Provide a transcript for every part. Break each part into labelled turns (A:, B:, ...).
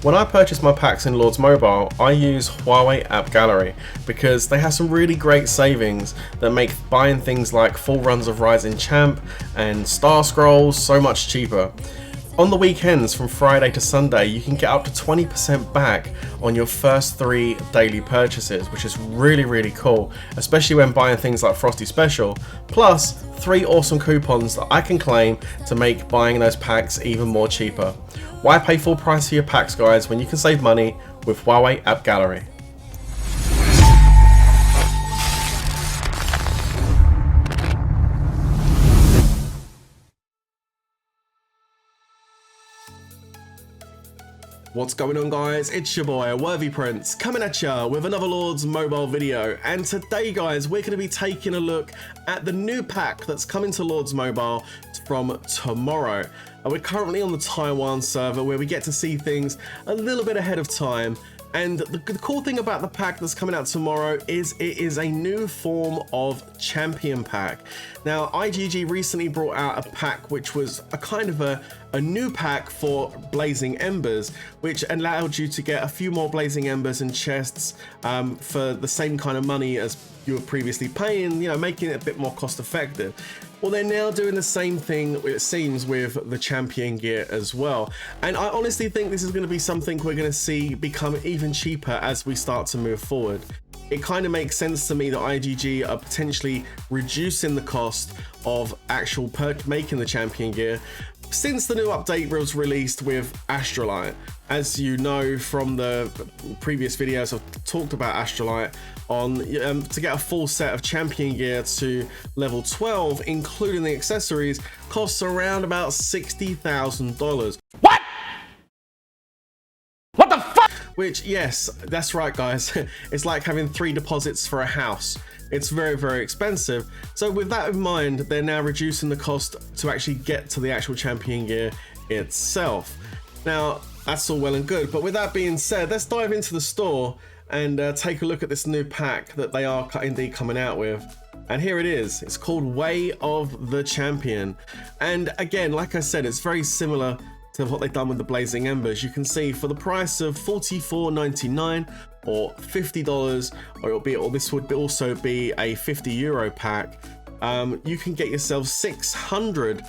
A: When I purchase my packs in Lords Mobile, I use Huawei AppGallery because they have some really great savings that make buying things like full runs of Rising Champ and Star Scrolls so much cheaper. On the weekends from Friday to Sunday, you can get up to 20% back on your first 3 daily purchases, which is really cool, especially when buying things like Frosty Special, plus 3 awesome coupons that I can claim to make buying those packs even more cheaper. Why pay full price for your packs, guys, when you can save money with Huawei AppGallery? What's going on, guys? It's your boy Worthy Prince coming at ya with another Lords Mobile video, and today, guys, we're going to be taking a look at the new pack that's coming to Lords Mobile from tomorrow. We're currently on the Taiwan server where we get to see things a little bit ahead of time. And the cool thing about the pack that's coming out tomorrow is it is a new form of champion pack. Now, IGG recently brought out a pack which was a kind of a new pack for Blazing Embers, which allowed you to get a few more Blazing Embers and chests for the same kind of money as you were previously paying, you know, making it a bit more cost effective. Well, they're now doing the same thing, it seems, with the champion gear as well. And I honestly think this is going to be something we're going to see become even cheaper as we start to move forward. It kind of makes sense to me that IGG are potentially reducing the cost of actual making the champion gear since the new update was released with Astralite. As you know from the previous videos, I've talked about Astralite on to get a full set of champion gear to level 12, including the accessories, costs around about $60,000. What? What the fuck? Which, yes, that's right, guys. It's like having 3 deposits for a house. It's very expensive. So with that in mind, they're now reducing the cost to actually get to the actual champion gear itself. Now, that's all well and good, but with that being said, let's dive into the store and take a look at this new pack that they are indeed coming out with. And here it is. It's called Way of the Champion. And again, like I said, it's very similar to what they've done with the Blazing Embers. You can see for the price of $44.99 or $50, or this would also be a €50 pack, you can get yourself 600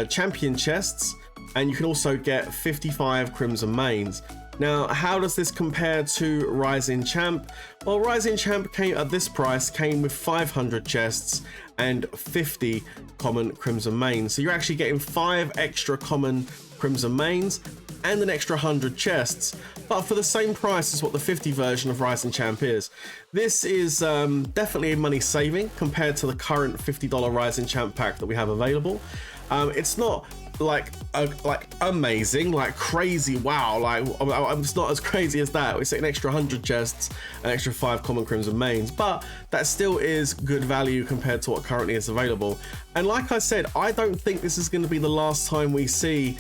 A: champion chests, and you can also get 55 Crimson Mains. Now, how does this compare to Rising Champ? Well, Rising Champ came at this price, came with 500 chests and 50 common Crimson Mains. So you're actually getting 5 extra common Crimson Mains and an extra 100 chests, but for the same price as what the 50 version of Rising Champ is. This is definitely a money saving compared to the current $50 Rising Champ pack that we have available. It's not like amazing, like crazy, wow, like it's not as crazy as that. It's an extra 100 chests, an extra 5 common Crimson Mains, but that still is good value compared to what currently is available. And like I said, I don't think this is going to be the last time we see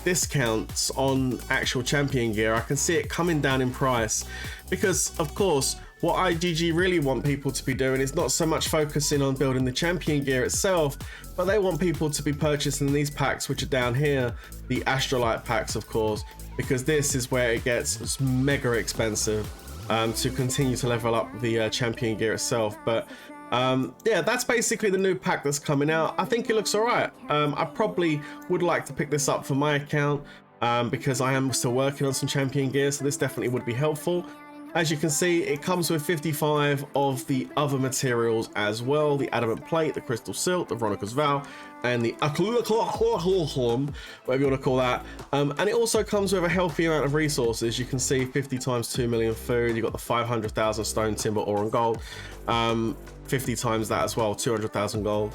A: discounts on actual champion gear. I can see it coming down in price because, of course, what IGG really want people to be doing is not so much focusing on building the champion gear itself, but they want people to be purchasing these packs, which are down here, the Astralite packs, of course, because this is where it gets mega expensive to continue to level up the champion gear itself. But yeah, that's basically the new pack that's coming out. I think it looks all right. I probably would like to pick this up for my account because I am still working on some champion gear, so this definitely would be helpful. As you can see, it comes with 55 of the other materials as well: the adamant plate, the crystal silk, the Veronica's vow, and the whatever you want to call that. And it also comes with a healthy amount of resources. You can see 50 times 2 million food. You've got the 500,000 stone, timber, ore, and gold. 50 times that as well, 200,000 gold.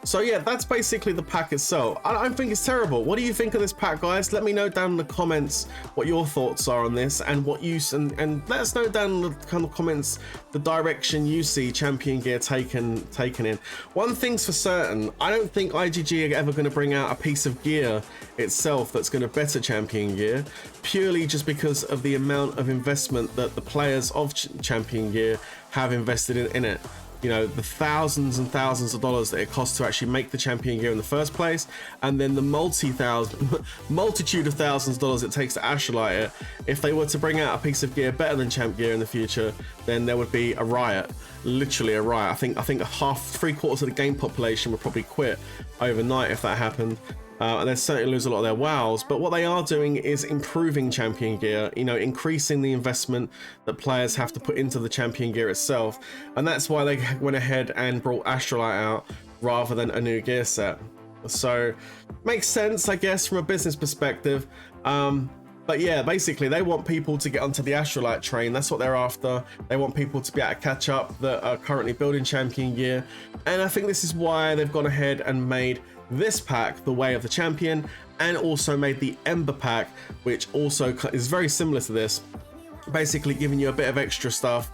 A: So yeah, that's basically the pack itself. I don't think it's terrible. What do you think of this pack, guys? Let me know down in the comments what your thoughts are on this, and what you and let us know down in the kind of comments the direction you see champion gear taken in. One thing's for certain, I don't think IGG are ever going to bring out a piece of gear itself that's going to better champion gear, purely just because of the amount of investment that the players of champion gear have invested in it. you know, the thousands and thousands of dollars that it costs to actually make the champion gear in the first place, and then the multitude of thousands of dollars it takes to Astralite it. If they were to bring out a piece of gear better than champ gear in the future, then there would be a riot, literally a riot. I think three-quarters of the game population would probably quit overnight if that happened. And they'd certainly lose a lot of their wows. But what they are doing is improving champion gear, you know, increasing the investment that players have to put into the champion gear itself. And that's why they went ahead and brought Astralite out rather than a new gear set. So makes sense, I guess, from a business perspective. But yeah, basically they want people to get onto the Astralite train. That's what they're after. They want people to be able to catch up that are currently building champion gear. And I think this is why they've gone ahead and made this pack, the Way of the Champion, and also made the Ember pack, which also is very similar to this, basically giving you a bit of extra stuff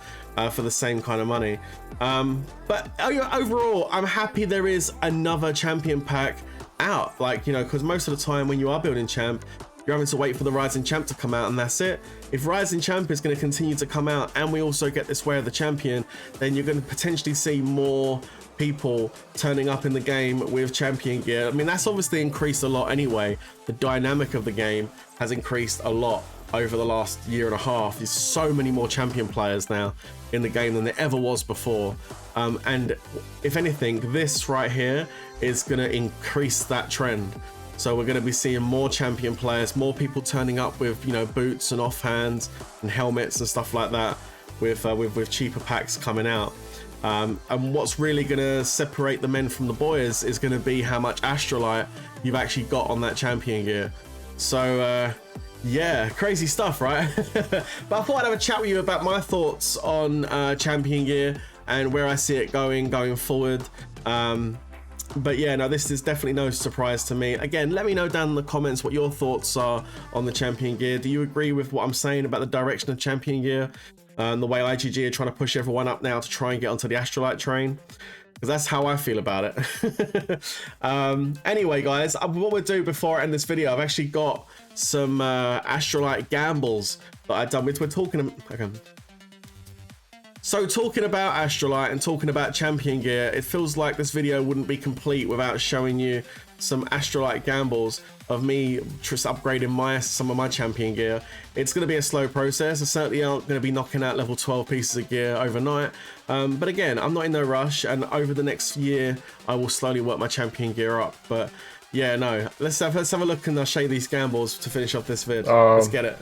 A: for the same kind of money. But overall, I'm happy there is another champion pack out, like, you know, because most of the time when you are building champ, you're having to wait for the Rising Champ to come out, and that's it. If Rising Champ is going to continue to come out and we also get this Way of the Champion, then you're going to potentially see more people turning up in the game with champion gear. I mean, that's obviously increased a lot anyway. The dynamic of the game has increased a lot over the last year and a half. There's so many more champion players now in the game than there ever was before. And if anything, this right here is going to increase that trend. So we're going to be seeing more champion players, more people turning up with, you know, boots and offhands and helmets and stuff like that with cheaper packs coming out. And what's really going to separate the men from the boys is going to be how much Astralite you've actually got on that champion gear. So yeah, crazy stuff, right? But I thought I'd have a chat with you about my thoughts on champion gear and where I see it going forward. But yeah, no, this is definitely no surprise to me. Again, let me know down in the comments what your thoughts are on the champion gear. Do you agree with what I'm saying about the direction of champion gear? And the way IGG are trying to push everyone up now to try and get onto the Astralite train? Because that's how I feel about it. Anyway, guys, what we'll do before I end this video, I've actually got some Astralite gambles that I've done. We're talking... Okay. So talking about Astralite and talking about champion gear, it feels like this video wouldn't be complete without showing you some Astralite gambles of me just upgrading some of my champion gear. It's going to be a slow process. I certainly aren't going to be knocking out level 12 pieces of gear overnight. But again, I'm not in no rush, and over the next year, I will slowly work my champion gear up. But yeah, no, let's have a look, and I'll show you these gambles to finish off this vid. Let's get it.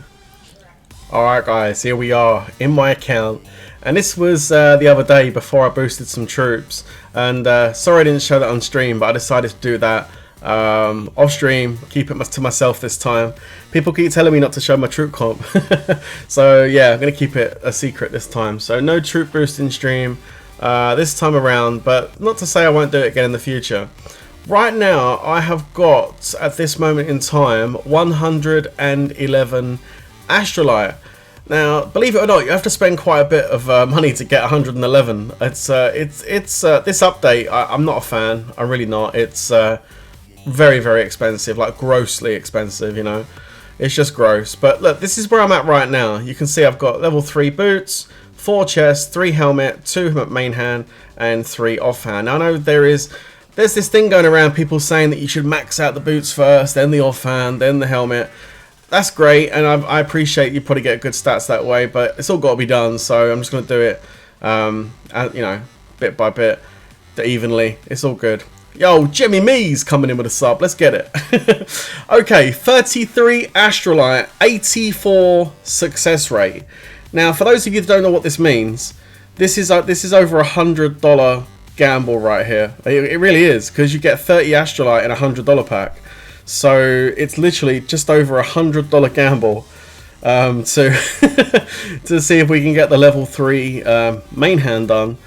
B: Alright guys, here we are in my account, and this was the other day before I boosted some troops, and sorry I didn't show that on stream, but I decided to do that off stream, keep it to myself this time. People keep telling me not to show my troop comp, so yeah, I'm going to keep it a secret this time. So no troop boosting stream this time around, but not to say I won't do it again in the future. Right now I have got, at this moment in time, 111 Astralite. Now, believe it or not, you have to spend quite a bit of money to get 111. It's this update. I'm not a fan. I'm really not. It's very, very expensive, like grossly expensive. You know, it's just gross. But look, this is where I'm at right now. You can see I've got level 3 boots, 4 chest, 3 helmet, 2 main hand, and 3 offhand. Now, I know there's this thing going around, people saying that you should max out the boots first, then the offhand, then the helmet. That's great, and I appreciate you probably get good stats that way, but it's all got to be done, so I'm just going to do it, you know, bit by bit, evenly. It's all good. Yo, Jimmy Mees coming in with a sub. Let's get it. Okay, 33 Astralite, 84 success rate. Now, for those of you that don't know what this means, this is over $100 gamble right here. It really is, because you get 30 Astralite in a $100 pack. So it's literally just over $100 gamble to to see if we can get the level 3 main hand done.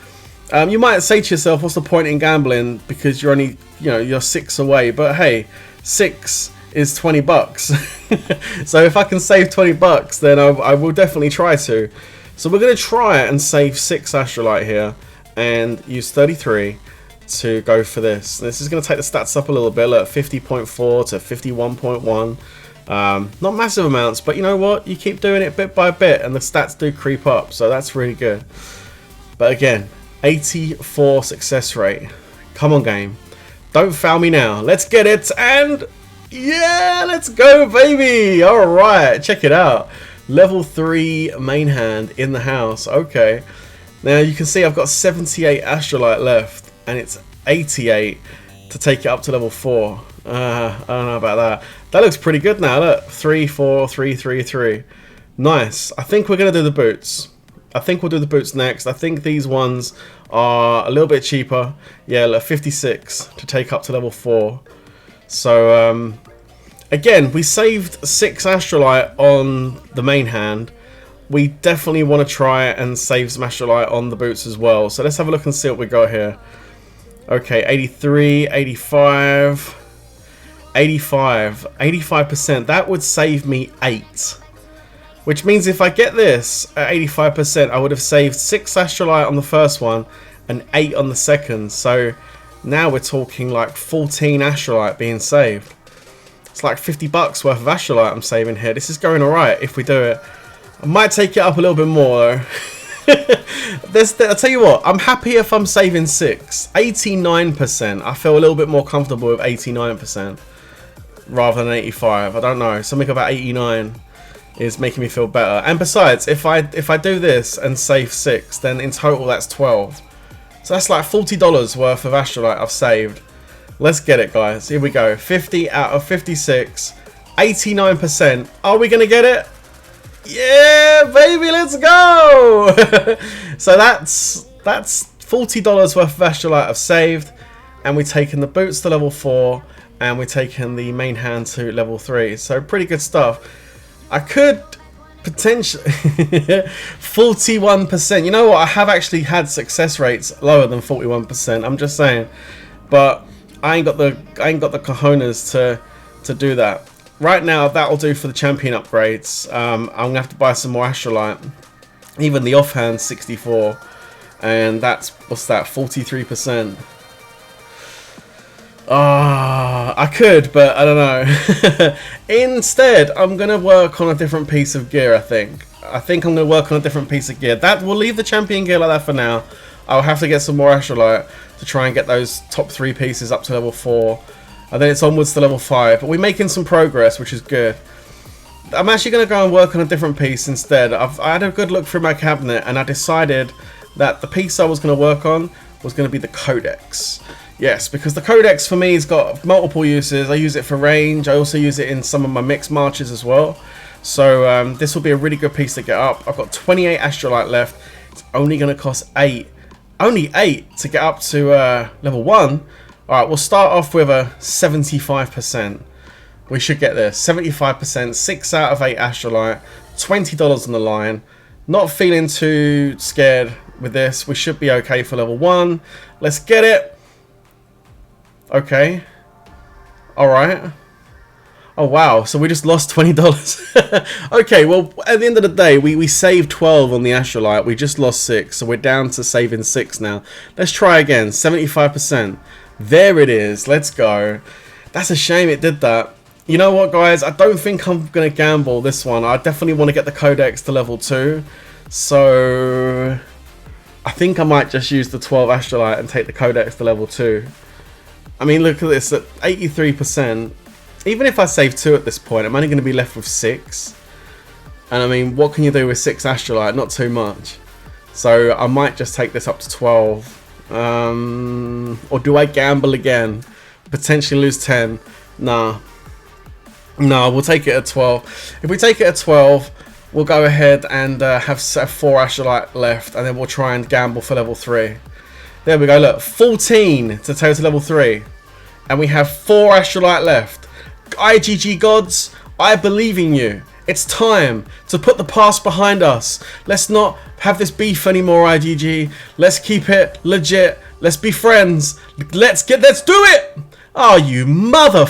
B: You might say to yourself, what's the point in gambling, because you're only, you know, you're 6 away. But hey, 6 is 20 bucks. So if I can save 20 bucks, then I will definitely try to. So we're going to try and save 6 Astralite here and use 33 to go for this. This is going to take the stats up a little bit, at 50.4 to 51.1. Not massive amounts, but you know what? You keep doing it bit by bit and the stats do creep up, so that's really good. But again, 84 success rate. Come on, game. Don't foul me now. Let's get it. And yeah, let's go, baby. All right, check it out. Level 3 main hand in the house. Okay. Now you can see I've got 78 Astrolite left, and it's 88 to take it up to level 4. I don't know about that. That looks pretty good now. Look, 3, 4, 3, 3, 3. Nice. I think we're gonna do the boots. I think we'll do the boots next. I think these ones are a little bit cheaper. Yeah, look, 56 to take up to level 4. So again, we saved 6 Astrolite on the main hand. We definitely want to try and save some Astrolite on the boots as well. So let's have a look and see what we got here. Okay, 83, 85, 85, 85%. That would save me 8. Which means if I get this at 85%, I would have saved 6 Astrolite on the first one and 8 on the second. So now we're talking like 14 Astrolite being saved. It's like 50 bucks worth of Astrolite I'm saving here. This is going alright if we do it. I might take it up a little bit more though. I'll tell you what, I'm happy if I'm saving 6. 89%. I feel a little bit more comfortable with 89% rather than 85. I don't know. Something about 89 is making me feel better. And besides, if I do this and save 6, then in total that's 12. So that's like $40 worth of Astrolite I've saved. Let's get it, guys. Here we go. 50 out of 56. 89%. Are we going to get it? Yeah, baby, let's go. So that's $40 worth of Astrolite I've saved. And we've taken the boots to level 4. And we've taken the main hand to level 3. So pretty good stuff. I could potentially 41%. You know what? I have actually had success rates lower than 41%. I'm just saying, but I ain't got the cojones to do that right now. That'll do for the champion upgrades. I'm gonna have to buy some more Astrolite. Even the offhand 64, and that's what's that 43%. I could, but I don't know. Instead, I'm going to work on a different piece of gear, I think. I'm going to work on a different piece of gear. That will leave the champion gear like that for now. I'll have to get some more Astrolite to try and get those top 3 pieces up to level 4. And then it's onwards to level 5. But we're making some progress, which is good. I'm actually going to go and work on a different piece instead. I had a good look through my cabinet, and I decided that the piece I was going to work on was going to be the Codex. Yes, because the Codex for me has got multiple uses. I use it for range. I also use it in some of my mixed marches as well. So this will be a really good piece to get up. I've got 28 Astrolite left. It's only going to cost 8. Only 8 to get up to level 1. Alright, we'll start off with a 75%. We should get this. 75%, 6 out of 8 Astrolite, $20 on the line. Not feeling too scared with this. We should be okay for level 1. Let's get it. Okay. Alright. Oh wow, so we just lost $20. Okay, well, at the end of the day, we saved 12 on the Astrolite. We just lost 6, so we're down to saving 6 now. Let's try again. 75%. There it is. Let's go. That's a shame it did that. You know what, guys? I don't think I'm going to gamble this one. I definitely want to get the Codex to level 2. So I think I might just use the 12 Astrolite and take the Codex to level 2. I mean, look at this, at 83%. Even if I save 2 at this point, I'm only going to be left with 6. And I mean, what can you do with 6 Astrolite? Not too much. So I might just take this up to 12. Or do I gamble again? Potentially lose 10? Nah. No, we'll take it at 12. If we take it at 12, we'll go ahead and have 4 Astrolite left. And then we'll try and gamble for level 3. There we go, look, 14 to take to level 3. And we have 4 Astrolite left. IGG gods, I believe in you. It's time to put the past behind us. Let's not have this beef anymore, IGG. Let's keep it legit. Let's be friends. Let's do it. Oh, you mother.